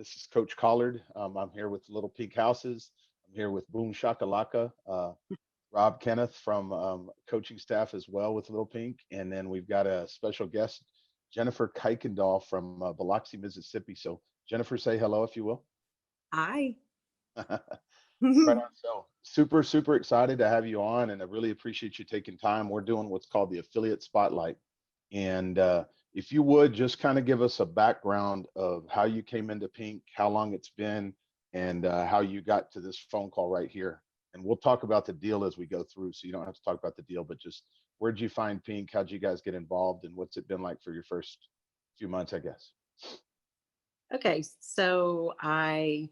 This is Coach Collard. I'm here with Little Pink Houses. I'm here with Boom Shakalaka, Rob Kenneth from coaching staff as well with Little Pink. And then we've got a special guest, Jennifer Kuykendall from Biloxi, Mississippi. So, Jennifer, say hello if you will. Hi. Right on. So, super, super excited to have you on, and I really appreciate you taking time. We're doing what's called the Affiliate Spotlight. And if you would just kind of give us a background of how you came into Pink, how long it's been, and how you got to this phone call right here. And we'll talk about the deal as we go through. So you don't have to talk about the deal, but just where'd you find Pink? How'd you guys get involved? And what's it been like for your first few months, I guess? Okay, so I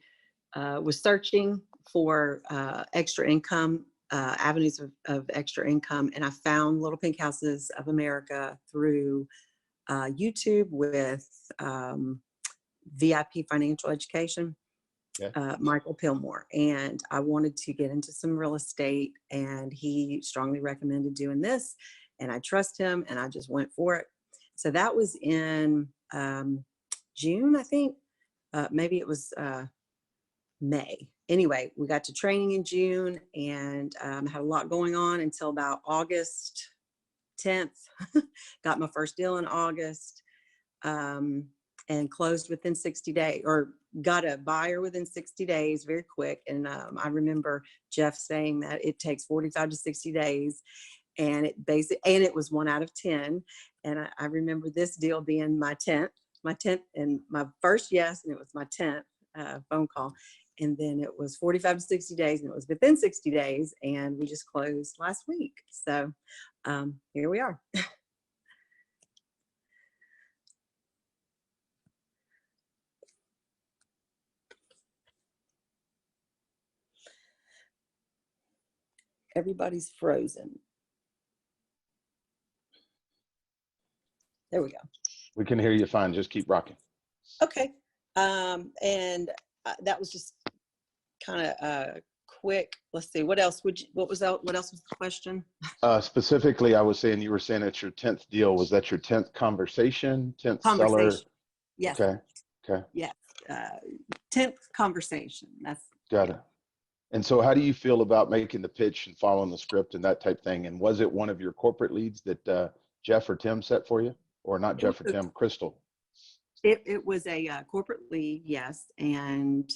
was searching for extra income, avenues of extra income, and I found Little Pink Houses of America through YouTube with VIP Financial Education, Yeah. Michael Pillmore. And I wanted to get into some real estate, and he strongly recommended doing this, and I trust him, and I just went for it. So that was in June, I think. Maybe it was May. Anyway, we got to training in June and had a lot going on until about August 10th. Got my first deal in August and closed within 60 days, or got a buyer within 60 days, very quick. And I remember Jeff saying that it takes 45 to 60 days. And it was 1 out of 10. And I remember this deal being my 10th and my first yes, and it was my 10th phone call. And then it was 45 to 60 days, and it was within 60 days, and we just closed last week. So here we are. Everybody's frozen. There we go. We can hear you fine. Just keep rocking. Okay. And that was just kind of quick. Let's see. What else what else was the question? Specifically, you were saying it's your 10th deal. Was that your 10th conversation, 10th seller? Yes. Okay. Yes. 10th conversation. That's Got it. And so how do you feel about making the pitch and following the script and that type thing? And was it one of your corporate leads that Jeff or Tim set for you? Or not Jeff or Tim, Crystal? It was a corporate lead, yes. And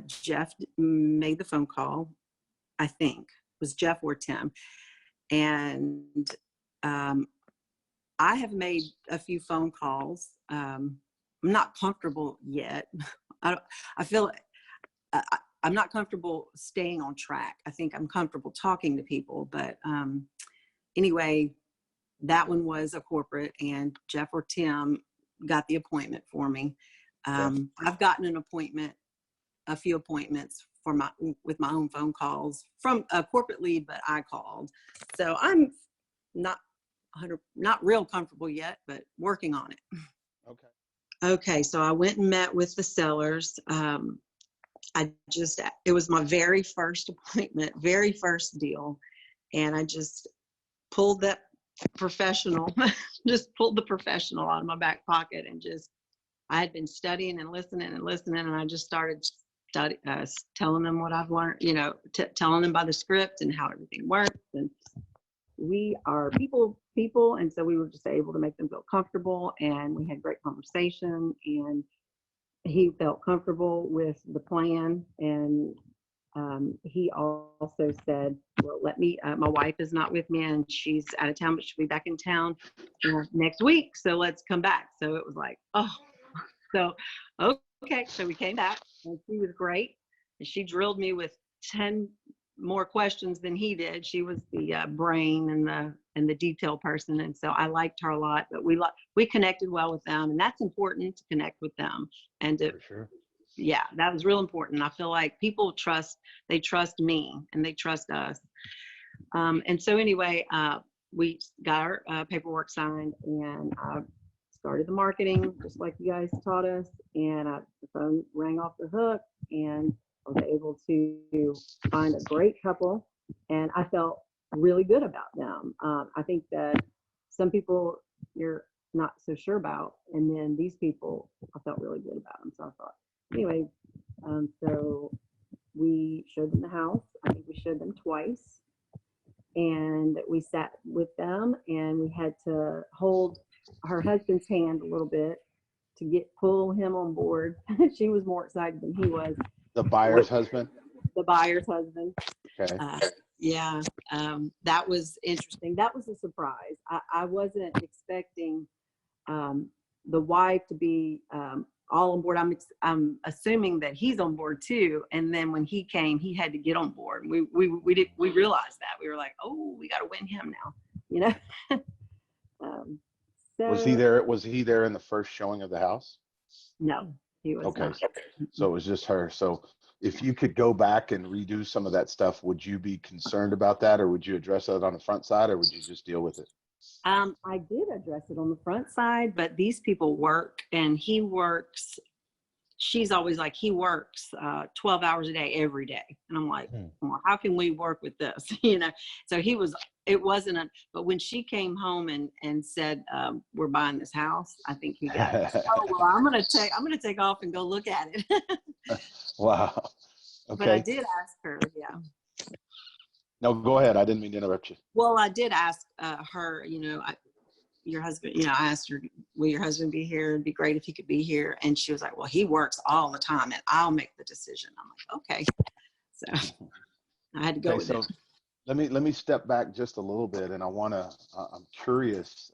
Jeff made the phone call, I think. It was Jeff or Tim. And I have made a few phone calls. I'm not comfortable yet. I feel I'm not comfortable staying on track. I think I'm comfortable talking to people. But anyway, that one was a corporate, and Jeff or Tim got the appointment for me. I've gotten a few appointments with my own phone calls from a corporate lead, but I called. So I'm not real comfortable yet, but working on it. Okay. So I went and met with the sellers. It was my very first appointment, very first deal. And I just pulled that professional, pulled the professional out of my back pocket, and I had been studying and listening, and I just started telling them what I've learned, telling them by the script and how everything works. And we are people, and so we were just able to make them feel comfortable, and we had great conversation, and he felt comfortable with the plan. And he also said, well, my wife is not with me, and she's out of town, but she'll be back in town next week. So let's come back. So it was like, okay. So we came back, and she was great. And she drilled me with 10 more questions than he did. She was the brain and the detail person. And so I liked her a lot, but we connected well with them, and that's important, to connect with them. And For sure. Yeah, that was real important. I feel like people trust me, and they trust us. And so anyway, we got our paperwork signed, and I started the marketing just like you guys taught us. And the phone rang off the hook, and I was able to find a great couple, and I felt really good about them. I think that some people you're not so sure about, and then these people I felt really good about them. So I thought, anyway, so we showed them the house. I think we showed them twice. And we sat with them, and we had to hold her husband's hand a little bit to pull him on board. She was more excited than he was. The buyer's husband? The buyer's husband. Okay. Yeah, that was interesting. That was a surprise. I wasn't expecting the wife to be all on board. I'm assuming that he's on board too. And then when he came, he had to get on board. We realized that. We were like, oh, we got to win him now, you know. So Was he there? Was he there in the first showing of the house? No, he was Okay. not. So it was just her. So if you could go back and redo some of that stuff, would you be concerned about that, or would you address that on the front side, or would you just deal with it? I did address it on the front side, but these people work, and he works. She's always like, he works 12 hours a day, every day. And I'm like, well, how can we work with this? You know? So it wasn't but when she came home and said, we're buying this house, I think he got, oh, well, I'm going to take off and go look at it. Wow. Okay. But I did ask her, yeah. No, go ahead. I didn't mean to interrupt you. Well, I did ask her, you know, your husband, you know, I asked her, will your husband be here? It'd be great if he could be here. And she was like, well, he works all the time and I'll make the decision. I'm like, okay. So I had to go with it. Let me step back just a little bit, and I'm curious.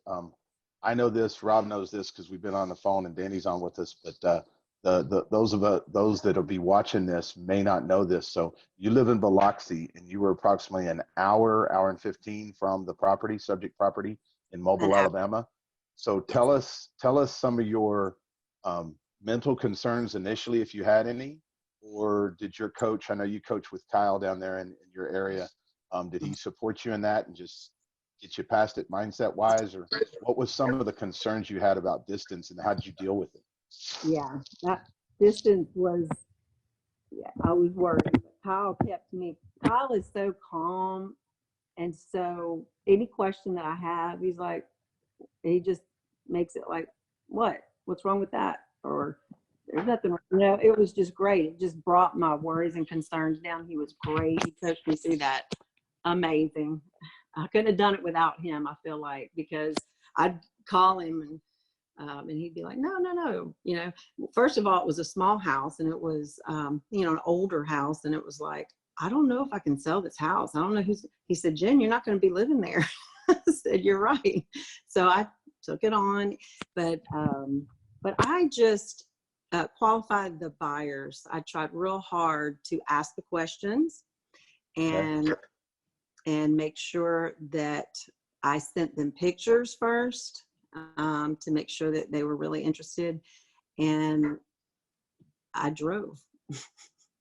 I know this, Rob knows this because we've been on the phone and Danny's on with us, but those that'll be watching this may not know this. So you live in Biloxi, and you were approximately an hour and 15 from the subject property in Mobile, Alabama. So tell us some of your mental concerns initially, if you had any, or did your coach, I know you coach with Kyle down there in your area, did he support you in that and just get you past it mindset wise, or what was some of the concerns you had about distance and how did you deal with it? Yeah, that distance was, I was worried, but Kyle kept me. Kyle is so calm. And so any question that I have, he's like, he just makes it like, what's wrong with that? Or there's nothing, you know, it was just great. It just brought my worries and concerns down. He was great. He coached me through that. Amazing. I couldn't have done it without him, I feel like, because I'd call him and he'd be like, no. You know, first of all, it was a small house, and it was, you know, an older house. And it was like, I don't know if I can sell this house. I don't know he said, Jen, you're not going to be living there. I said, you're right. So I took it on, but I just qualified the buyers. I tried real hard to ask the questions and make sure that I sent them pictures first to make sure that they were really interested. And I drove.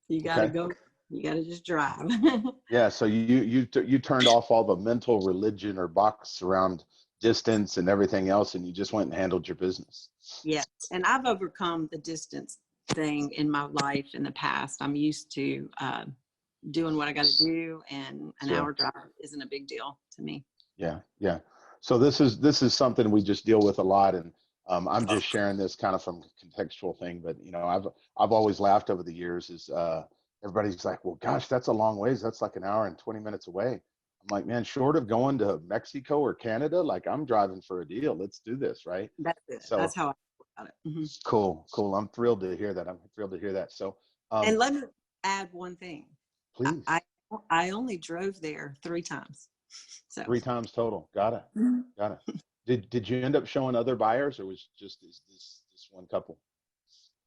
You got to go. You got to just drive. Yeah. So you turned off all the mental religion or box around distance and everything else, and you just went and handled your business. Yes. And I've overcome the distance thing in my life in the past. I'm used to doing what I got to do, and an hour drive isn't a big deal to me. Yeah. So this is something we just deal with a lot, and I'm just sharing this kind of from a contextual thing. But you know, I've always laughed over the years is everybody's like, well, gosh, that's a long ways. That's like an hour and 20 minutes away. I'm like, man, short of going to Mexico or Canada, like I'm driving for a deal. Let's do this, right? That's it. So, that's how I feel about it. Mm-hmm. Cool. I'm thrilled to hear that. So, and let me add one thing. Please. I only drove there 3 times. So 3 times total. Got it. Mm-hmm. Got it. Did you end up showing other buyers, or was just this one couple?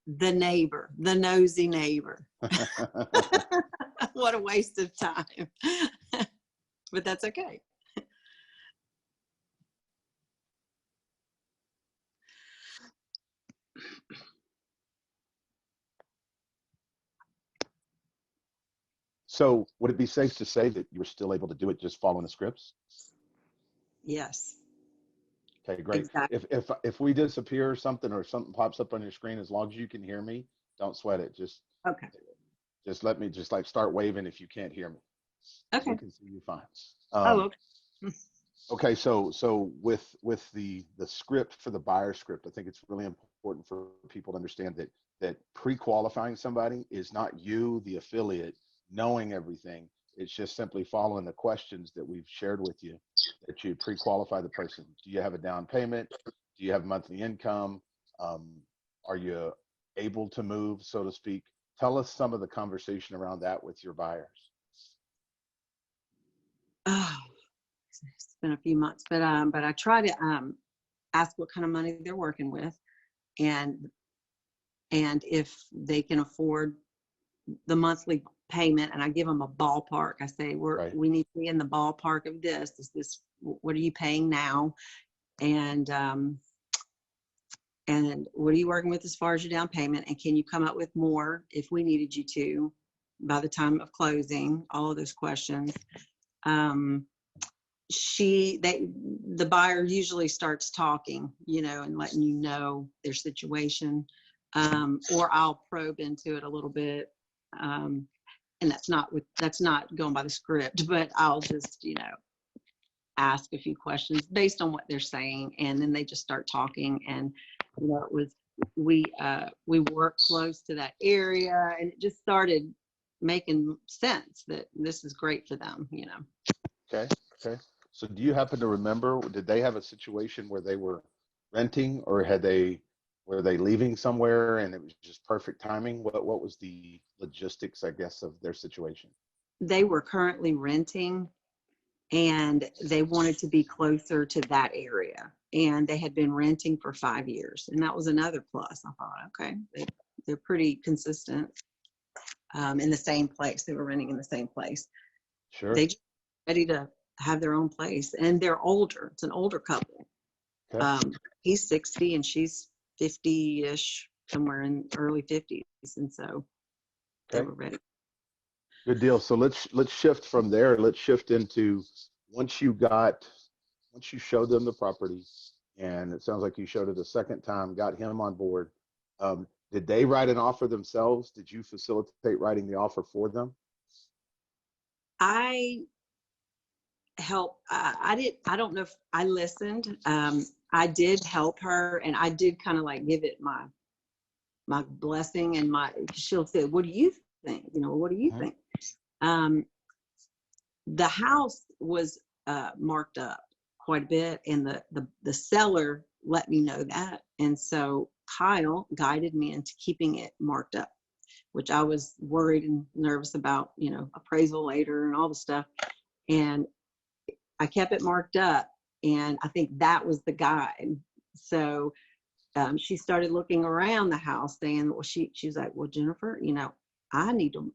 The nosy neighbor. What a waste of time. But that's okay. So would it be safe to say that you were still able to do it just following the scripts? Yes. Okay, great. Exactly. If we disappear or something pops up on your screen, as long as you can hear me, don't sweat it. Just let me start waving if you can't hear me. Okay. I can see you fine. Okay. Okay, so with the script for the buyer script, I think it's really important for people to understand that that pre-qualifying somebody is not you, the affiliate, knowing everything. It's just simply following the questions that we've shared with you, that you pre-qualify the person. Do you have a down payment? Do you have monthly income? Are you able to move, so to speak? Tell us some of the conversation around that with your buyers. Oh, it's been a few months, but I try to ask what kind of money they're working with, and if they can afford the monthly payment, and I give them a ballpark. I say Right. we need to be in the ballpark of this. Is this, what are you paying now? And what are you working with as far as your down payment? And can you come up with more if we needed you to by the time of closing? All of those questions. The buyer usually starts talking, and letting you know their situation. Or I'll probe into it a little bit. And that's not going by the script, but I'll just, ask a few questions based on what they're saying. And then they just start talking. And, we work close to that area, and it just started making sense that this is great for them, Okay. Okay. So do you happen to remember, did they have a situation where they were renting, or were they leaving somewhere and it was just perfect timing? What was the logistics, I guess, of their situation? They were currently renting, and they wanted to be closer to that area. And they had been renting for 5 years. And that was another plus. I thought, okay, they're pretty consistent in the same place. They were renting in the same place. Sure. They just ready to have their own place. And they're older. It's an older couple. Okay. He's 60 and she's 50-ish, somewhere in early 50s. And so they Okay. were ready. Good deal. So let's shift from there. Let's shift into once you showed them the property, and it sounds like you showed it a second time, got him on board. Did they write an offer themselves? Did you facilitate writing the offer for them? I don't know if I listened. I did help her, and I did kind of like give it my blessing, and she'll say, what do you think? What do you Mhm. think? The house was marked up quite a bit, and the seller let me know that. And so Kyle guided me into keeping it marked up, which I was worried and nervous about, appraisal later and all the stuff. And I kept it marked up, and I think that was the guide. So she started looking around the house, saying, well, she's like, well, Jennifer, I need to,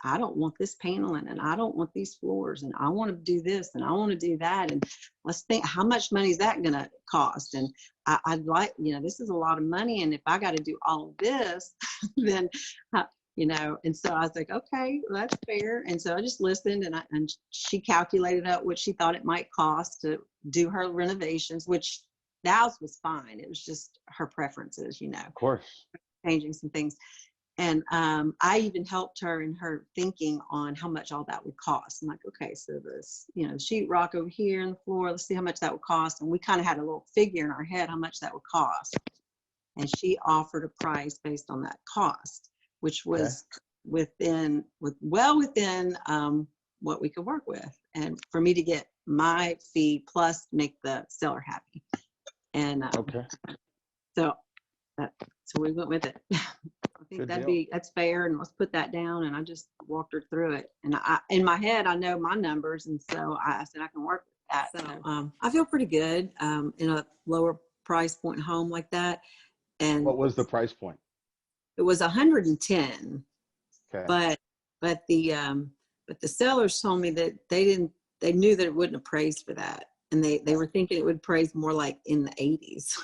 I don't want this paneling, and I don't want these floors, and I want to do this, and I want to do that. And let's think, how much money is that going to cost? And I'd like, this is a lot of money. And if I got to do all of this, then, and so I was like, okay, well, that's fair. And so I just listened, and she calculated out what she thought it might cost to do her renovations, which the house was fine. It was just her preferences, Of course. changing some things. And I even helped her in her thinking on how much all that would cost. I'm like, okay, so this, sheetrock over here in the floor, let's see how much that would cost. And we kind of had a little figure in our head how much that would cost. And she offered a price based on that cost, which was well within what we could work with. And for me to get my fee plus make the seller happy. And Okay. so we went with it. I think Good that's fair, and let's put that down. And I just walked her through it. And in my head, I know my numbers, and so I said I can work with that. So I feel pretty good in a lower price point home like that. And What was the price point? it was 110. Okay. But the sellers told me that they knew that it wouldn't appraise for that, and they were thinking it would appraise more like in the 80s.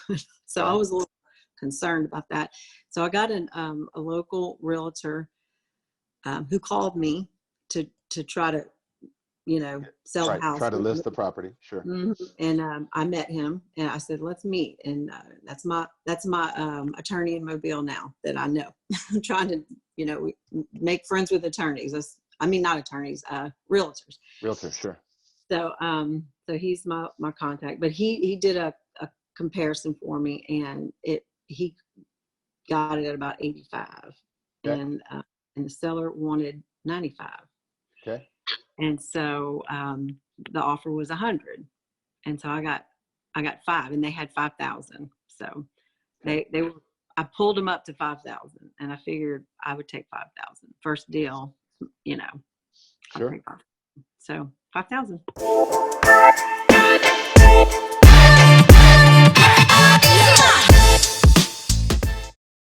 So I was a little concerned about that. So I got a local realtor who called me to try to, sell the house. Try to list the property. Sure. Mm-hmm. And I met him, and I said, let's meet. And that's my attorney in Mobile now that I know. I'm trying to, make friends with attorneys. Not attorneys, realtors. Realtor, sure. So he's my contact, but he did a comparison for me, and got it at about 85, Okay. and the seller wanted 95. Okay. And so the offer was 100, and so I got 5, and they had 5,000. So Okay. they were. I pulled them up to 5,000, and I figured I would take 5,000. First deal, I'll Sure. take 5,000. So 5,000.